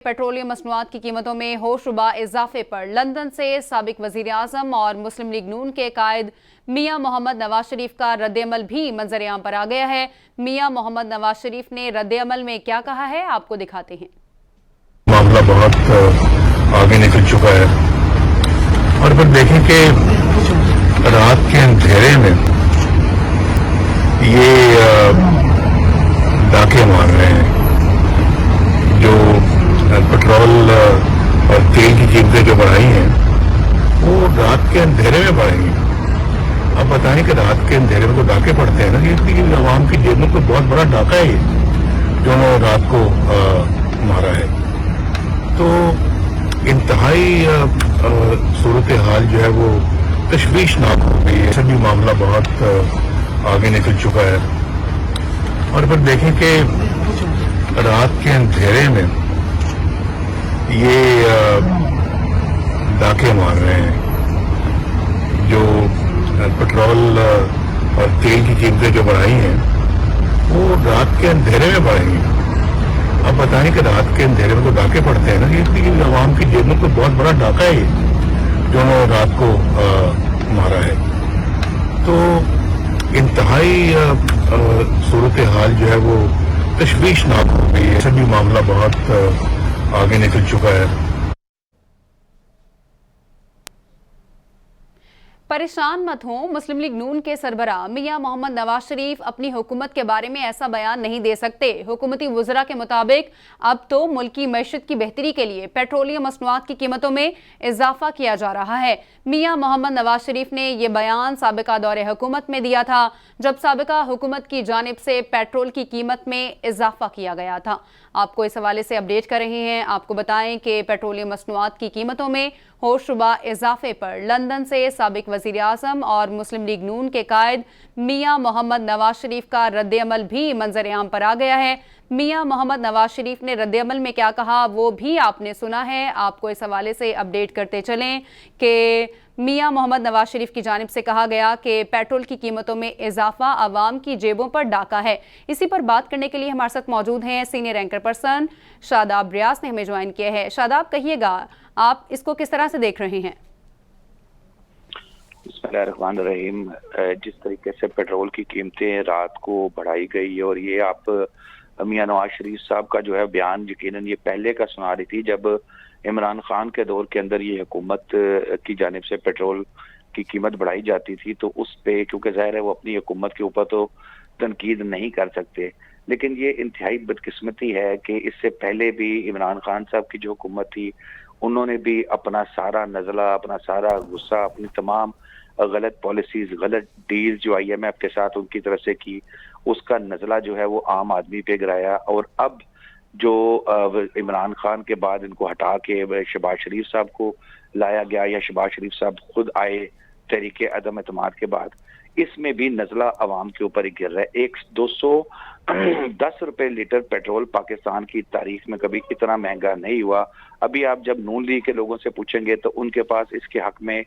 Petroleum मसनूआत की कीमतों में होशरुबा इजाफे पर लंदन से साबिक वजीर आजम और मुस्लिम लीग नून के कायद मियां मोहम्मद नवाज शरीफ का रद्द-ए-अमल भी मंजर-ए-आम पर आ गया है। मियां मोहम्मद नवाज शरीफ ने रद्द-ए-अमल में क्या कहा है, आपको दिखाते हैं। मामला बहुत आगे निकल चुका है और फिर देखें कि रात के अंधेरे में ये डाके मार रहे हैं। जो पेट्रोल और तेल की कीमतें जो बढ़ाई हैं वो रात के अंधेरे में बढ़ेंगी। अब बताएं कि रात के अंधेरे में तो डाके पड़ते हैं ना, ये आवाम की जेबों को बहुत बड़ा डाका है ये जो उन्होंने रात को मारा है। तो इंतहाई सूरत हाल जो है वो तशवीशनाक हो गई है। भी मामला बहुत आगे निकल चुका है और फिर देखें कि रात के अंधेरे में ये डाके मार रहे हैं। जो पेट्रोल और तेल की कीमतें जो बढ़ाई हैं वो रात के अंधेरे में बढ़ेंगी। अब बताएं कि रात के अंधेरे में तो डाके पड़ते हैं ना, ये आवाम की जेबों को बहुत बड़ा डाका है ये जो उन्होंने रात को मारा है। तो इंतहाई सूरत हाल जो है वो तशवीशनाक हो गई है। भी मामला बहुत आगे निकल चुका है। परेशान मत हो, मुस्लिम लीग नून के सरबराह मियां मोहम्मद नवाज शरीफ अपनी हुकूमत के बारे में ऐसा बयान नहीं दे सकते। हुकूमती वज़रा के मुताबिक अब तो मुल्की मईशत की बेहतरी के लिए पेट्रोलियम मसनूआत की कीमतों में इजाफा किया जा रहा है। मियां मोहम्मद नवाज शरीफ ने यह बयान साबिका दौरे हुकूमत में दिया था जब साबिका हुकूमत की जानिब से पेट्रोल की कीमत में इजाफा किया गया था। आपको इस हवाले से अपडेट कर रहे हैं। आपको बताएं कि पेट्रोलियम मसनूआत की कीमतों में होशरुबा इजाफे पर लंदन से साबिक वजीर आजम और मुस्लिम लीग नून के कायद मियां मोहम्मद नवाज शरीफ का रद्द-ए-अमल भी मंजर-ए-आम पर आ गया है। मियां मोहम्मद नवाज शरीफ ने रद्द-ए-अमल में क्या कहा वो भी आपने सुना है। आपको इस हवाले से अपडेट करते चलें कि मियां मोहम्मद नवाज शरीफ की जानिब से कहा गया कि पेट्रोल की कीमतों में इजाफा आवाम की जेबों पर डाका है। इसी पर बात करने के लिए हमारे साथ मौजूद हैं सीनियर एंकर पर्सन शादाब रियाज ने हमें ज्वाइन किया है। शादाब, कहिएगा आप इसको किस तरह से देख रहे हैं? बिस्मिल्लाहिर्रहमानिर्रहीम। जिस तरीके से पेट्रोल की कीमतें रात को बढ़ाई गई और ये आप मियां नवाज शरीफ साहब का जो है बयान यकीनन ये पहले का सुना रही थी जब इमरान खान के दौर के अंदर ये हुकूमत की जानिब से पेट्रोल की कीमत बढ़ाई जाती थी, तो उस पे क्योंकि ज़ाहिर है वो अपनी हुकूमत के ऊपर तो तनकीद नहीं कर सकते, लेकिन ये इंतहाई बदकिस्मती है कि इससे पहले भी इमरान खान साहब की जो हुकूमत थी उन्होंने भी अपना सारा नज़ला, अपना सारा गुस्सा, अपनी तमाम गलत पॉलिसीज, गलत डील जो IMF के साथ उनकी तरफ से की, उसका नज़ला जो है वो आम आदमी पे गिराया। और अब जो इमरान खान के बाद इनको हटा के शहबाज शरीफ साहब को लाया गया या शहबाज शरीफ साहब खुद आए तहरीके अदम एतमाद के बाद, इसमें भी नज़ला अवाम के ऊपर ही गिर रहा है। 210 रुपए लीटर पेट्रोल पाकिस्तान की तारीख में कभी इतना महंगा नहीं हुआ। अभी आप जब नून लीग के लोगों से पूछेंगे तो उनके पास इसके हक में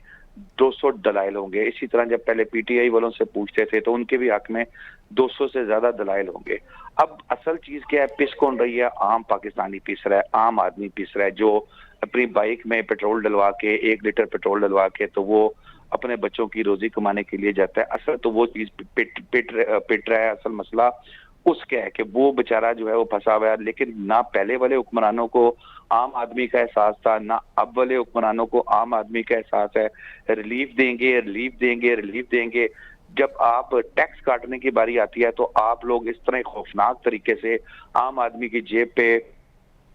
200 दलाइल होंगे। इसी तरह जब पहले PTI वालों से पूछते थे तो उनके भी हक में 200 से ज्यादा दलाइल होंगे। अब असल चीज क्या है, पिस कौन रही है? आम पाकिस्तानी पिस रहा है, आम आदमी पिस रहा है जो अपनी बाइक में पेट्रोल डलवा के 1 लीटर पेट्रोल डलवा के तो वो अपने बच्चों की रोजी कमाने के लिए जाता है। असल तो वो चीज पिट रहा है। असल मसला उसका है कि वो बेचारा जो है वो फंसा हुआ है, लेकिन ना पहले वाले हुक्मरानों को आम आदमी का एहसास था, ना अब वाले हुक्मरानों को आम आदमी का एहसास है। रिलीफ देंगे, रिलीफ देंगे, रिलीफ देंगे। जब आप टैक्स काटने की बारी आती है तो आप लोग इस तरह खौफनाक तरीके से आम आदमी की जेब पे,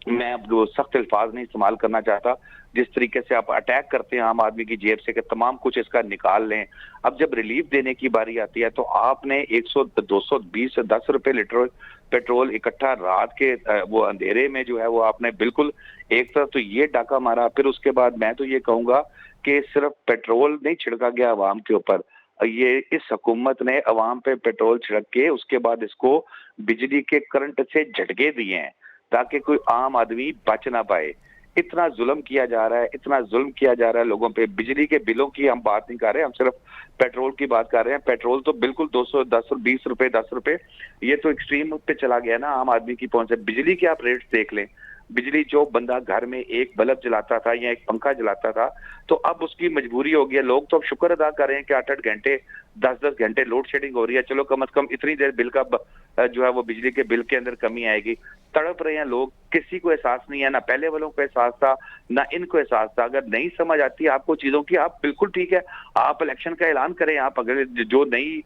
मैं अब सख्त अल्फाज नहीं इस्तेमाल करना चाहता, जिस तरीके से आप अटैक करते हैं आम आदमी की जेब से कि तमाम कुछ इसका निकाल लें। अब जब रिलीफ देने की बारी आती है तो आपने 100, 220, 10 रुपए लीटर पेट्रोल इकट्ठा रात के वो अंधेरे में जो है वो आपने बिल्कुल एक तरफ तो ये डाका मारा। फिर उसके बाद मैं तो ये कहूंगा कि सिर्फ पेट्रोल नहीं छिड़का गया अवाम के ऊपर, ये इस हुकूमत ने अवाम पे पेट्रोल छिड़क के उसके बाद इसको बिजली के करंट से झटके दिए हैं ताकि कोई आम आदमी बच ना पाए। इतना जुल्म किया जा रहा है, इतना जुल्म किया जा रहा है लोगों पे। बिजली के बिलों की हम बात नहीं कर रहे, हम सिर्फ पेट्रोल की बात कर रहे हैं। पेट्रोल तो बिल्कुल 210 20 रुपए 10 रुपए, ये तो एक्सट्रीम पे चला गया ना आम आदमी की पहुंच है। बिजली के आप रेट्स देख लें, बिजली जो बंदा घर में एक बल्ब जलाता था या एक पंखा जलाता था, तो अब उसकी मजबूरी हो गई है। लोग तो अब शुक्र अदा कर रहे हैं कि 8-8 घंटे 10-10 घंटे लोड शेडिंग हो रही है, चलो कम से कम इतनी देर बिल का जो है वो बिजली के बिल के अंदर कमी आएगी। तड़प रहे हैं लोग, किसी को एहसास नहीं है, ना पहले वालों को एहसास था ना इनको एहसास था। अगर नहीं समझ आती आपको चीजों की, आप बिल्कुल ठीक है, आप इलेक्शन का ऐलान करें, आप अगर जो नई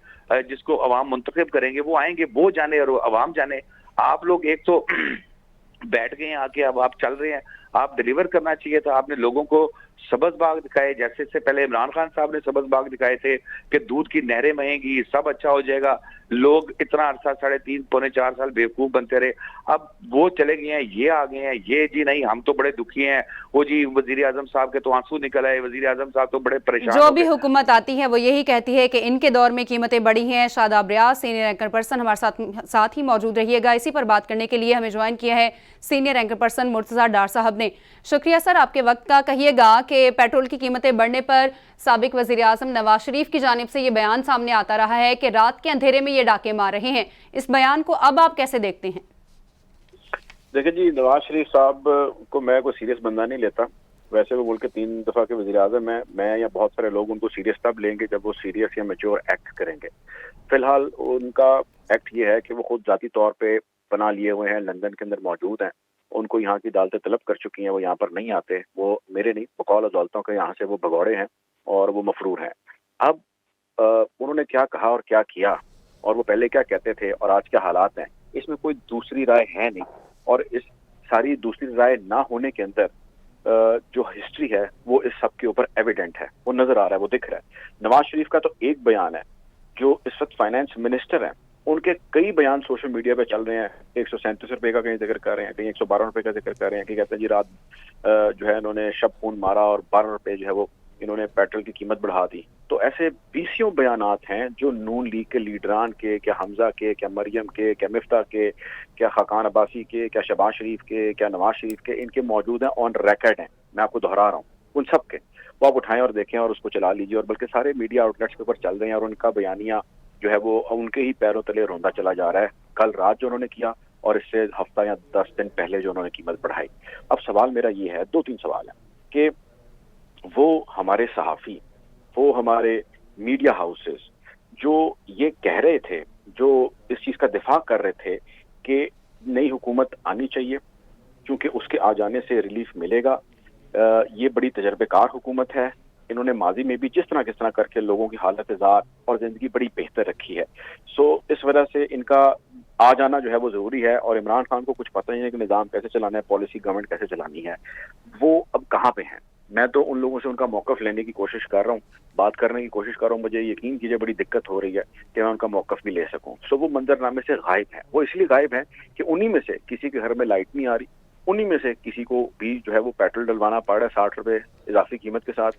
जिसको अवाम मुंतखब करेंगे वो आएंगे, वो जाने और अवाम जाने। आप लोग एक तो बैठ गए हैं आके, अब आप चल रहे हैं, आप डिलीवर करना चाहिए था। आपने लोगों को सबज बाग दिखाए, जैसे से पहले इमरान खान साहब ने सबज बाग दिखाए थे कि दूध की नहरें बहेंगी, सब अच्छा हो जाएगा। लोग इतना अरसा 3.5 पौने 4 साल बेवकूफ बनते रहे, अब वो चले गए हैं, ये आ गए हैं, ये जी नहीं हम तो बड़े दुखी हैं, वो जी वजीर आजम साहब के तो आंसू निकल आए, वजीर आजम साहब तो बड़े परेशान। जो भी हुकूमत आती है वो यही कहती है कि इनके दौर में कीमतें बढ़ी हैं। शादाब रियाज सीनियर एंकर पर्सन हमारे साथ ही मौजूद रहिएगा। इसी पर बात करने के लिए हमें ज्वाइन किया है सीनियर एंकर पर्सन मुर्तज़ा डार साहब ने। शुक्रिया सर आपके वक्त का। कहिएगा कि पेट्रोल की कीमतें बढ़ने पर साबिक वज़ीर आज़म नवाज शरीफ की जानिब से ये बयान सामने आता रहा है कि रात के अंधेरे में ये डाके मार रहे हैं, इस बयान को अब आप कैसे देखते हैं? देखिए जी, नवाज शरीफ साहब को मैं कोई सीरियस बंदा नहीं लेता। वैसे वो मुल्क के 3 दफा के वज़ीर आज़म हैं। मैं या बहुत सारे लोग उनको सीरियस तब लेंगे जब वो सीरियस या मैच्योर एक्ट करेंगे। फिलहाल उनका एक्ट ये है कि वो खुद जाती तौर पे बना लिए हुए हैं, लंदन के अंदर मौजूद हैं, उनको यहाँ की अदालतें तलब कर चुकी हैं, वो यहाँ पर नहीं आते। वो मेरे नहीं, बकौल अदालतों के यहाँ से वो भगौड़े हैं और वो मफरूर हैं। अब उन्होंने क्या कहा और क्या किया और वो पहले क्या कहते थे और आज क्या हालात हैं, इसमें कोई दूसरी राय है नहीं। और इस सारी दूसरी राय ना होने के अंदर जो हिस्ट्री है वो इस सब के ऊपर एविडेंट है, वो नजर आ रहा है, वो दिख रहा है। नवाज शरीफ का तो एक बयान है, जो इस वक्त फाइनेंस मिनिस्टर हैं उनके कई बयान सोशल मीडिया पे चल रहे हैं। 137 रुपए का कहीं जिक्र कर रहे हैं, कहीं 112 रुपए का जिक्र कर रहे हैं, कि कहते हैं जी रात जो है इन्होंने शब खून मारा और 12 रुपए जो है वो इन्होंने पेट्रोल की कीमत बढ़ा दी। तो ऐसे 20 बयानात हैं जो नून लीग के लीडरान के, क्या हमजा के, क्या मरियम के, क्या मिफ्ता के, क्या खाकान अब्बासी के, क्या शहबाज शरीफ के, क्या नवाज शरीफ के, इनके मौजूद हैं, ऑन रिकॉर्ड हैं। मैं आपको दोहरा रहा हूँ, उन सब के वो आप उठाएं और देखें और उसको चला लीजिए। और बल्कि सारे मीडिया आउटलेट्स के ऊपर चल रहे हैं और उनका बयानिया जो है वो उनके ही पैरों तले रोंदा चला जा रहा है। कल रात जो उन्होंने किया और इससे हफ्ता या 10 दिन पहले जो उन्होंने कीमत बढ़ाई। अब सवाल मेरा ये है, 2-3 सवाल है कि वो हमारे सहाफ़ी, वो हमारे मीडिया हाउसेस जो ये कह रहे थे, जो इस चीज़ का दिफा कर रहे थे कि नई हुकूमत आनी चाहिए क्योंकि उसके आ जाने से रिलीफ मिलेगा, ये बड़ी तजर्बेकार हुकूमत है, इन्होंने माजी में भी जिस तरह किस तरह करके लोगों की हालत जार और ज़िंदगी बड़ी बेहतर रखी है, सो इस वजह से इनका आ जाना जो है वो ज़रूरी है। और इमरान खान को कुछ पता नहीं है कि निज़ाम कैसे चलाना है, पॉलिसी गवर्नमेंट कैसे चलानी है, वो अब कहाँ पे हैं। मैं तो उन लोगों से उनका मौक़िफ़ लेने की कोशिश कर रहा हूँ, बात करने की कोशिश कर रहा हूँ। मुझे यकीन कीजिए बड़ी दिक्कत हो रही है कि मैं उनका मौक़िफ़ भी ले सकूँ। सो वो मंजरनामे से गायब है। वो इसलिए गायब है कि उन्हीं में से किसी के घर में लाइट नहीं आ रही, उन्हीं में से किसी को भी जो है वो पेट्रोल डलवाना पड़ रहा है 60 रुपए इजाफी कीमत के साथ,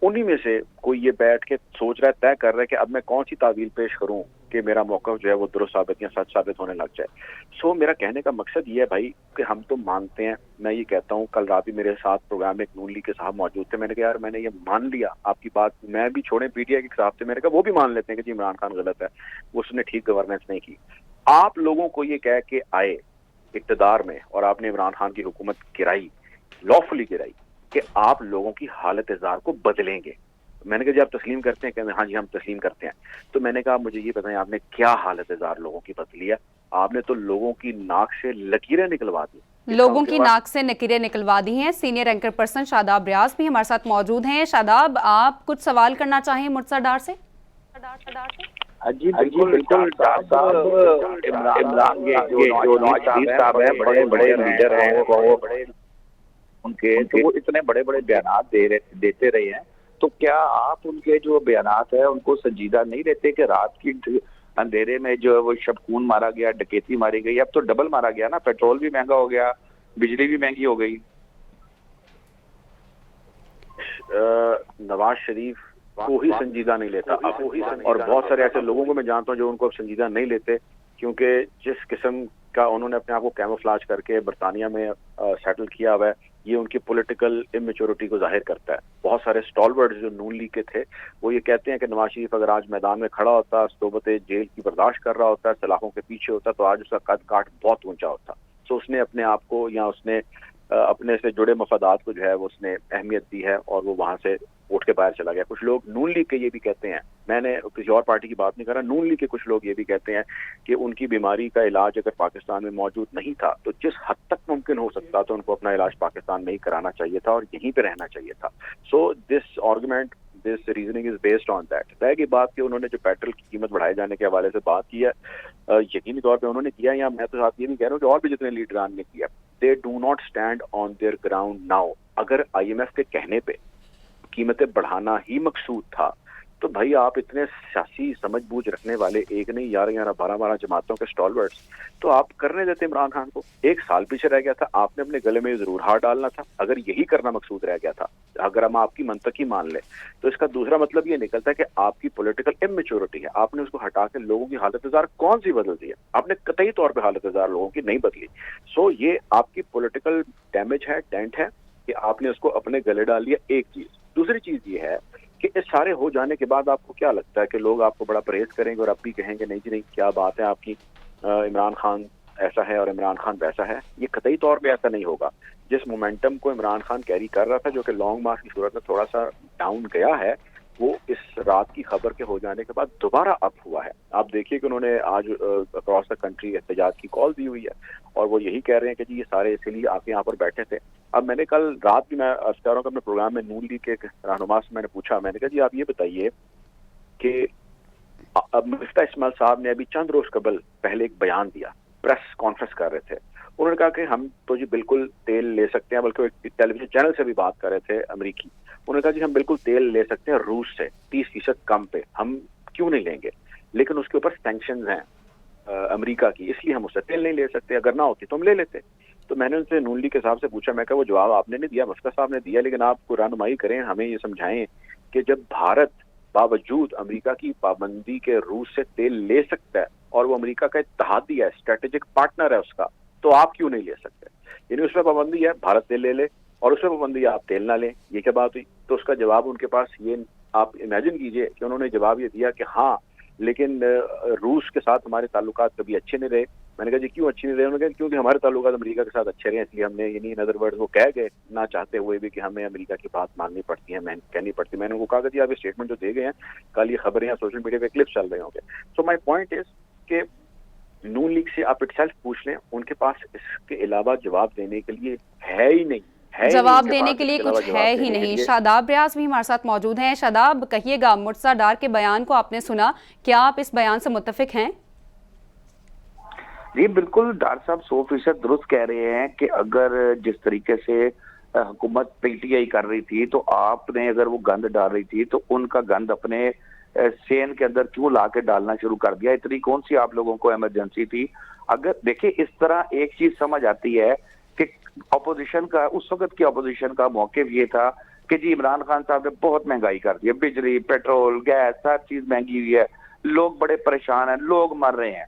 उन्हीं में से कोई ये बैठ के सोच रहा है, तय कर रहा है कि अब मैं कौन सी तावील पेश करूं कि मेरा मौक़िफ़ जो है वो दुरुस्त साबित या सच साबित होने लग जाए। सो मेरा कहने का मकसद ये है भाई कि हम तो मानते हैं, मैं ये कहता हूँ, कल रात भी मेरे साथ प्रोग्राम में एक नून लीग के साहब मौजूद थे, मैंने कहा यार मैंने ये मान लिया आपकी बात, मैं भी छोड़े पीटीआई के साहब थे, मैंने कहा वो भी मान लेते हैं कि जी इमरान खान गलत है, उसने ठीक गवर्नेंस नहीं की। आप लोगों को ये कह के आए इक़्तिदार में और आपने इमरान खान की हुकूमत गिराई, लॉफुली गिराई, कि आप लोगों की हालत जार को बदलेंगे। मैंने कहा जी आप तस्लीम करते हैं? कहते हाँ जी हम तस्लीम करते हैं। तो मैंने कहा मुझे ये बताएं आपने क्या हालत जार लोगों की बदली है? आपने तो लोगों की नाक से लकीरें निकलवा दी, लोगों की नाक से लकीरें निकलवा दी हैं। सीनियर एंकर पर्सन शादाब रियाज भी हमारे साथ मौजूद हैं। शादाब, आप कुछ सवाल करना चाहें मुर्तज़ा डार से? जी बिल्कुल इमरान के जो नवाज शरीफ साहब हैं, बड़े बड़े लीडर हैं, वो बड़े उनके तो वो इतने बड़े बड़े बयानात देते रहे हैं, तो क्या आप उनके जो बयानात है उनको संजीदा नहीं लेते कि रात की अंधेरे में जो है वो शबखून मारा गया, डकैती मारी गई, अब तो डबल मारा गया ना, पेट्रोल भी महंगा हो गया, बिजली भी महंगी हो गई। नवाज शरीफ को ही संजीदा नहीं लेता और बहुत सारे ऐसे लोगों को मैं जानता हूं जो उनको अब संजीदा नहीं लेते, क्योंकि जिस किस्म का उन्होंने अपने आप को कैमोफ्लेज करके बरतानिया में सेटल किया हुआ है, ये उनकी पॉलिटिकल इमेच्योरिटी को जाहिर करता है। बहुत सारे स्टॉलवर्ड्स जो नून लीग के थे वो ये कहते हैं कि नवाज शरीफ अगर आज मैदान में खड़ा होता, सोबत जेल की बर्दाश्त कर रहा होता, सलाखों के पीछे होता, तो आज उसका कद काठ बहुत ऊंचा होता। तो उसने अपने आप को या उसने اپنے سے جڑے مفادات کو جو ہے وہ اس نے اہمیت دی ہے اور وہ وہاں سے اٹھ کے باہر چلا گیا. کچھ لوگ نون لیگ کے یہ بھی کہتے ہیں, میں نے کسی اور پارٹی کی بات نہیں کر رہا, نون لیگ کے کچھ لوگ یہ بھی کہتے ہیں کہ ان کی بیماری کا علاج اگر پاکستان میں موجود نہیں تھا تو جس حد تک ممکن ہو سکتا تو ان کو اپنا علاج پاکستان میں ہی کرانا چاہیے تھا اور یہیں پہ رہنا چاہیے تھا. So this argument, this reasoning is based on that. رہ گئی بات کہ انہوں نے جو پیٹرول کی قیمت بڑھائے جانے کے حوالے سے بات کی ہے, یقینی طور پہ انہوں نے کیا, یا میں تو ساتھ یہ بھی کہہ رہا ہوں کہ اور بھی جتنے لیڈران نے کیا, they do not stand on their ground now. اگر آئی ایم ایف کے کہنے پہ قیمتیں بڑھانا ہی مقصود تھا تو بھائی آپ اتنے سیاسی سمجھ بوجھ رکھنے والے, ایک نہیں 11 12 جماعتوں کے اسٹالورٹس, تو آپ کرنے دیتے عمران خان کو. 1 سال پیچھے رہ گیا تھا, آپ نے اپنے گلے میں ضرور ہار ڈالنا تھا اگر یہی کرنا مقصود رہ گیا تھا. اگر ہم آپ کی منطق ہی مان لیں تو اس کا دوسرا مطلب یہ نکلتا ہے کہ آپ کی پولیٹیکل اممیچورٹی ہے. آپ نے اس کو ہٹا کے لوگوں کی حالت زار کون سی بدل دی ہے؟ آپ نے قطعی طور پہ حالت زار لوگوں کی نہیں بدلی. سو یہ آپ کی پولیٹیکل ڈیمیج ہے, ڈینٹ ہے کہ آپ نے اس کو اپنے گلے ڈال لیا. ایک چیز. دوسری چیز یہ ہے کہ اس سارے ہو جانے کے بعد آپ کو کیا لگتا ہے کہ لوگ آپ کو بڑا پرہیز کریں گے اور اب بھی کہیں گے نہیں جی نہیں کیا بات ہے آپ کی, عمران خان ایسا ہے اور عمران خان ویسا ہے؟ یہ قطعی طور پہ ایسا نہیں ہوگا. جس مومنٹم کو عمران خان کیری کر رہا تھا جو کہ لانگ مارچ کی صورت میں تھوڑا سا ڈاؤن گیا ہے, وہ اس رات کی خبر کے ہو جانے کے بعد دوبارہ اپ ہوا ہے. آپ دیکھیے کہ انہوں نے آج اکراس دا کنٹری احتجاج کی کال دی ہوئی ہے اور وہ یہی کہہ رہے ہیں کہ جی یہ سارے اسی لیے آپ یہاں پر بیٹھے تھے. اب میں نے کل رات بھی, میں عرض کر رہا ہوں کہ اپنے پروگرام میں نون لیگ کے رہنما سے میں نے پوچھا, میں نے کہا جی آپ یہ بتائیے کہ اب مفتاح اسماعیل صاحب نے ابھی چند روز قبل پہلے ایک بیان دیا, پریس کانفرنس کر رہے تھے, انہوں نے کہا کہ ہم تو جی بالکل تیل لے سکتے ہیں, بلکہ ایک ٹیلی ویژن چینل سے بھی بات کر رہے تھے امریکی, انہوں نے کہا جی ہم بالکل تیل لے سکتے ہیں روس سے 30% کم پہ, ہم کیوں نہیں لیں گے, لیکن اس کے اوپر سینکشنز ہیں امریکہ کی, اس لیے ہم اس سے تیل نہیں لے سکتے, اگر نہ ہوتی تو ہم لے لیتے. تو میں نے ان سے نون لیگ کے صاحب سے پوچھا, میں کہا وہ جواب آپ نے نہیں دیا, مفتاح صاحب نے دیا, لیکن آپ کو رہنمائی کریں, ہمیں یہ سمجھائیں کہ جب بھارت باوجود امریکہ کی پابندی کے روس سے تیل لے سکتا ہے اور وہ امریکہ کا اتحادی ہے, اسٹریٹجک پارٹنر ہے اس کا, تو آپ کیوں نہیں لے سکتے؟ یعنی اس پہ پابندی ہے بھارت تیل لے لے اور اس پہ پابندی ہے آپ تیل نہ لیں, یہ کیا بات ہوئی؟ تو اس کا جواب ان کے پاس یہ, آپ امیجن کیجئے کہ انہوں نے جواب یہ دیا کہ ہاں لیکن روس کے ساتھ ہمارے تعلقات کبھی اچھے نہیں رہے. میں نے کہا جی کیوں اچھے نہیں رہے؟ انہوں نے کہا کیونکہ ہمارے تعلقات امریکہ کے ساتھ اچھے رہے, اس لیے ہم نے, یعنی ان ادر ورڈ وہ کہہ گئے نہ چاہتے ہوئے بھی کہ ہمیں امریکہ کی بات ماننی پڑتی ہے, کہنی پڑتی. میں نے ان کو کہا کہ جی آپ یہ اسٹیٹمنٹ جو دے گئے ہیں, کل یہ خبریں یا سوشل میڈیا پہ کلپس چل رہے ہوں گے. سو مائی پوائنٹ از کہ نون لیگ سے آپ اٹ سیلف پوچھ لیں, ان کے پاس اس کے علاوہ جواب دینے کے لیے ہے ہی نہیں, جواب دینے کے لیے کچھ ہے ہی نہیں. شاداب ریاض بھی ہمارے ساتھ موجود ہیں. شاداب کہیے گا, مرتضیٰ ڈار کے بیان کو آپ نے سنا, کیا آپ اس بیان سے متفق ہیں؟ جی بالکل, ڈار صاحب 100% درست کہہ رہے ہیں کہ اگر جس طریقے سے حکومت پی ٹی آئی کر رہی تھی تو آپ نے اگر وہ گند ڈال رہی تھی تو ان کا گند اپنے سین کے اندر کیوں لا کے ڈالنا شروع کر دیا؟ اتنی کون سی آپ لوگوں کو ایمرجنسی تھی؟ اگر دیکھیں اس طرح ایک چیز سمجھ آتی ہے کہ اپوزیشن کا, اس وقت کی اپوزیشن کا موقف یہ تھا کہ جی عمران خان صاحب نے بہت مہنگائی کر دی ہے, بجلی, پیٹرول, گیس, ہر چیز مہنگی ہوئی ہے, لوگ بڑے پریشان ہیں, لوگ مر رہے ہیں.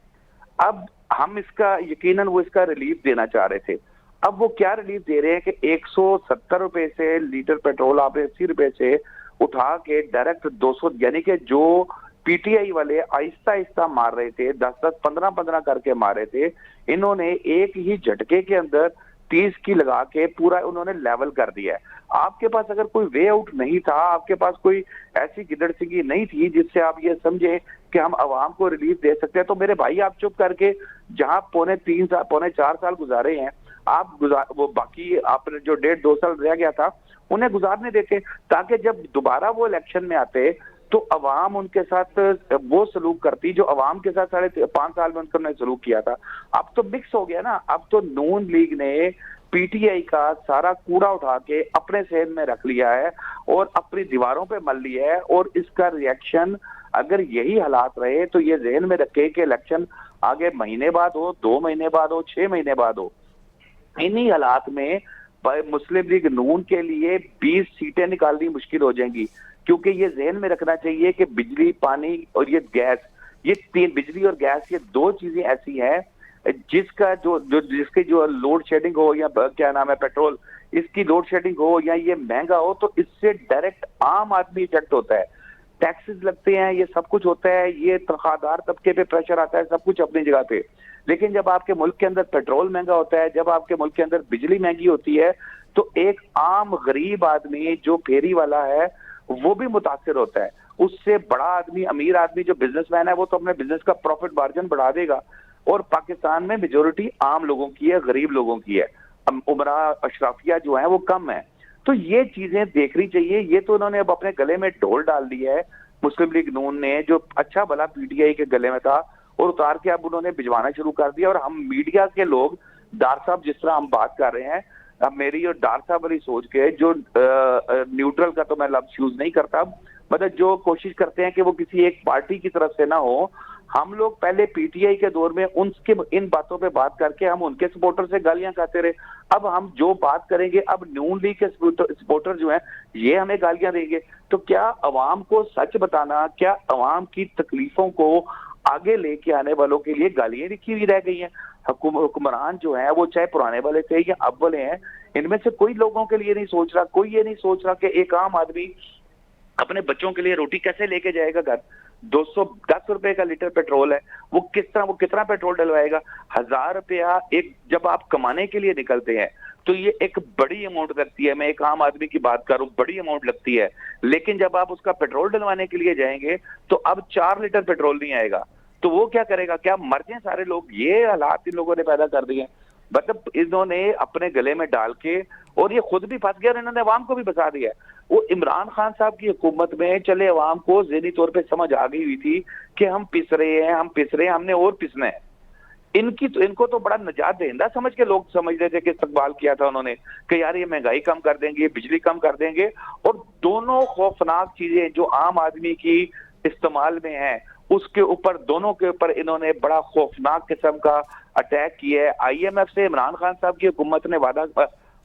اب ہم اس کا یقیناً وہ اس کا ریلیف دینا چاہ رہے تھے. اب وہ کیا ریلیف دے رہے ہیں کہ 170 روپے سے لیٹر پیٹرول آپ 80 روپے سے اٹھا کے ڈائریکٹ 200, یعنی کہ جو پی ٹی آئی والے آہستہ آہستہ مار رہے تھے, 10 15 کر کے مار رہے تھے, انہوں نے ایک ہی جھٹکے کے اندر 30 کی لگا کے پورا انہوں نے لیول کر دیا ہے. آپ کے پاس اگر کوئی وے آؤٹ نہیں تھا, آپ کے پاس کوئی ایسی گدڑ سنگی نہیں تھی جس سے آپ یہ سمجھے کہ ہم عوام کو ریلیف دے سکتے ہیں, تو میرے بھائی آپ چپ کر کے جہاں 4 سال گزارے ہیں, آپ وہ باقی آپ نے جو 1.5-2 سال رہ گیا تھا انہیں گزارنے دیتے, تاکہ جب دوبارہ وہ الیکشن میں آتے تو عوام ان کے ساتھ وہ سلوک کرتی جو عوام کے ساتھ 5.5 سال میں ان نے سلوک کیا تھا. اب تو مکس ہو گیا نا, اب تو نون لیگ نے پی ٹی آئی کا سارا کوڑا اٹھا کے اپنے ذہن میں رکھ لیا ہے اور اپنی دیواروں پہ مل لیا ہے, اور اس کا ریئیکشن اگر یہی حالات رہے تو یہ ذہن میں رکھے کہ الیکشن آگے مہینے بعد ہو, 2 مہینے بعد ہو, 6 مہینے بعد ہو, انہی حالات میں مسلم لیگ نون کے لیے 20 سیٹیں نکالنی مشکل ہو جائیں گی. کیونکہ یہ ذہن میں رکھنا چاہیے کہ بجلی, پانی اور یہ گیس, یہ 3, بجلی اور گیس, یہ 2 چیزیں ایسی ہیں جس کی جو لوڈ شیڈنگ ہو یا کیا نام ہے پیٹرول, اس کی لوڈ شیڈنگ ہو یا یہ مہنگا ہو تو اس سے ڈائریکٹ عام آدمی افیکٹ ہوتا ہے. ٹیکسز لگتے ہیں, یہ سب کچھ ہوتا ہے, یہ تنخواہ دار طبقے پہ پریشر آتا ہے, سب کچھ اپنی جگہ پہ, لیکن جب آپ کے ملک کے اندر پیٹرول مہنگا ہوتا ہے, جب آپ کے ملک کے اندر بجلی مہنگی ہوتی ہے, تو ایک عام غریب آدمی جو پھیری والا ہے وہ بھی متاثر ہوتا ہے. اس سے بڑا آدمی, امیر آدمی جو بزنس مین ہے, وہ تو اپنے بزنس کا پروفٹ مارجن بڑھا دے گا. اور پاکستان میں میجورٹی عام لوگوں کی ہے, غریب لوگوں کی ہے, عمرہ اشرافیہ جو ہیں وہ کم ہیں. تو یہ چیزیں دیکھنی چاہیے. یہ تو انہوں نے اب اپنے گلے میں ڈھول ڈال دیا ہے مسلم لیگ نون نے, جو اچھا بھلا پی ٹی آئی کے گلے میں تھا, اور اتار کے اب انہوں نے بھجوانا شروع کر دیا. اور ہم میڈیا کے لوگ, ڈار صاحب جس طرح ہم بات کر رہے ہیں, اب میری اور ڈار صاحب والی سوچ کے, جو نیوٹرل کا تو میں لفظ یوز نہیں کرتا, مطلب جو کوشش کرتے ہیں کہ وہ کسی ایک پارٹی کی طرف سے نہ ہو, ہم لوگ پہلے پی ٹی آئی کے دور میں ان باتوں پہ بات کر کے ہم ان کے سپورٹر سے گالیاں کھاتے رہے. اب ہم جو بات کریں گے, اب نون لیگ کے سپورٹر جو ہیں یہ ہمیں گالیاں دیں گے. تو کیا عوام کو سچ بتانا, کیا عوام کی تکلیفوں کو آگے لے کے آنے والوں کے لیے گالیاں لکھی ہوئی رہ گئی ہیں؟ حکمران جو ہیں وہ چاہے پرانے والے تھے یا اب والے ہیں, ان میں سے کوئی لوگوں کے لیے نہیں سوچ رہا. کوئی یہ نہیں سوچ رہا کہ ایک عام آدمی اپنے بچوں کے لیے روٹی کیسے لے کے جائے گا گھر. 210 روپے کا لیٹر پیٹرول ہے, وہ کتنا پیٹرول ڈلوائے گا؟ 1000 روپیہ ایک جب آپ کمانے کے لیے نکلتے ہیں تو یہ ایک بڑی اماؤنٹ لگتی ہے. میں ایک عام آدمی کی بات کروں, بڑی اماؤنٹ لگتی ہے. لیکن جب آپ اس کا پیٹرول ڈلوانے کے لیے جائیں گے تو اب 4 لیٹر پیٹرول نہیں آئے گا, تو وہ کیا کرے گا؟ کیا مر جائیں سارے لوگ؟ یہ حالات ان لوگوں نے پیدا کر دیے. مطلب انہوں نے اپنے گلے میں ڈال کے, اور یہ خود بھی پھنس گیا اور انہوں نے عوام کو بھی بچا دیا. وہ عمران خان صاحب کی حکومت میں چلے عوام کو ذہنی طور پہ سمجھ آ گئی ہوئی تھی کہ ہم پس رہے ہیں, ہم نے اور پسنا ہے. ان کو تو بڑا نجات دہندہ سمجھ کے لوگ سمجھ رہے تھے کہ استقبال کیا تھا انہوں نے کہ یار یہ مہنگائی کم کر دیں گے, بجلی کم کر دیں گے. اور دونوں خوفناک چیزیں جو عام آدمی کی استعمال میں ہیں, اس کے اوپر, دونوں کے اوپر انہوں نے بڑا خوفناک قسم کا اٹیک کیا ہے. آئی ایم ایف سے عمران خان صاحب کی حکومت نے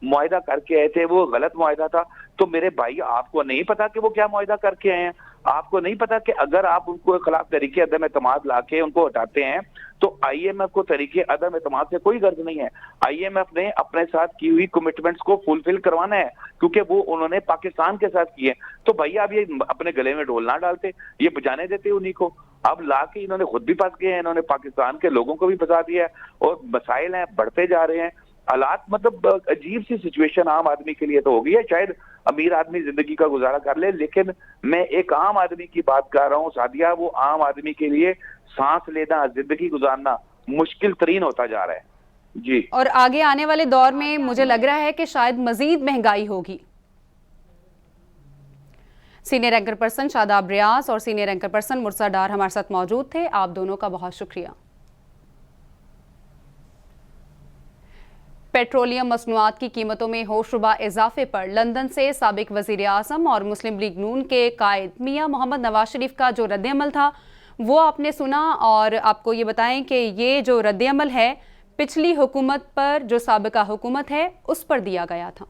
معاہدہ کر کے آئے تھے, وہ غلط معاہدہ تھا. تو میرے بھائی, آپ کو نہیں پتا کہ وہ کیا معاہدہ کر کے آئے ہیں؟ آپ کو نہیں پتا کہ اگر آپ ان کو خلاف طریقے عدم اعتماد لا کے ان کو ہٹاتے ہیں تو آئی ایم ایف کو طریقے عدم اعتماد سے کوئی غرض نہیں ہے. آئی ایم ایف نے اپنے ساتھ کی ہوئی کمٹمنٹس کو فلفل کروانا ہے, کیونکہ وہ انہوں نے پاکستان کے ساتھ کی ہے. تو بھائی آپ یہ اپنے گلے میں ڈھول نہ ڈالتے, یہ بجانے دیتے انہی کو. اب لا کے انہوں نے خود بھی پھنس گئے ہیں, انہوں نے پاکستان کے لوگوں کو بھی پھنسا دیا ہے, اور مسائل ہیں بڑھتے جا رہے ہیں. حالات مطلب عجیب سی سچویشن عام آدمی کے لیے تو ہو گئی ہے. شاید امیر آدمی زندگی کا گزارا کر لے, لیکن میں ایک عام آدمی کی بات کر رہا ہوں سعدیہ. وہ عام آدمی کے لیے سانس لینا, زندگی گزارنا مشکل ترین ہوتا جا رہا ہے. جی, اور آگے آنے والے دور میں مجھے لگ رہا ہے کہ شاید مزید مہنگائی ہوگی. سینئر اینکر پرسن شاداب ریاض اور سینئر اینکر پرسن مرسا ڈار ہمارے ساتھ موجود تھے. آپ دونوں کا بہت شکریہ. پیٹرولیم مصنوعات کی قیمتوں میں ہوشربا اضافے پر لندن سے سابق وزیر اعظم اور مسلم لیگ نون کے قائد میاں محمد نواز شریف کا جو رد عمل تھا وہ آپ نے سنا, اور آپ کو یہ بتائیں کہ یہ جو رد عمل ہے پچھلی حکومت پر, جو سابقہ حکومت ہے, اس پر دیا گیا تھا.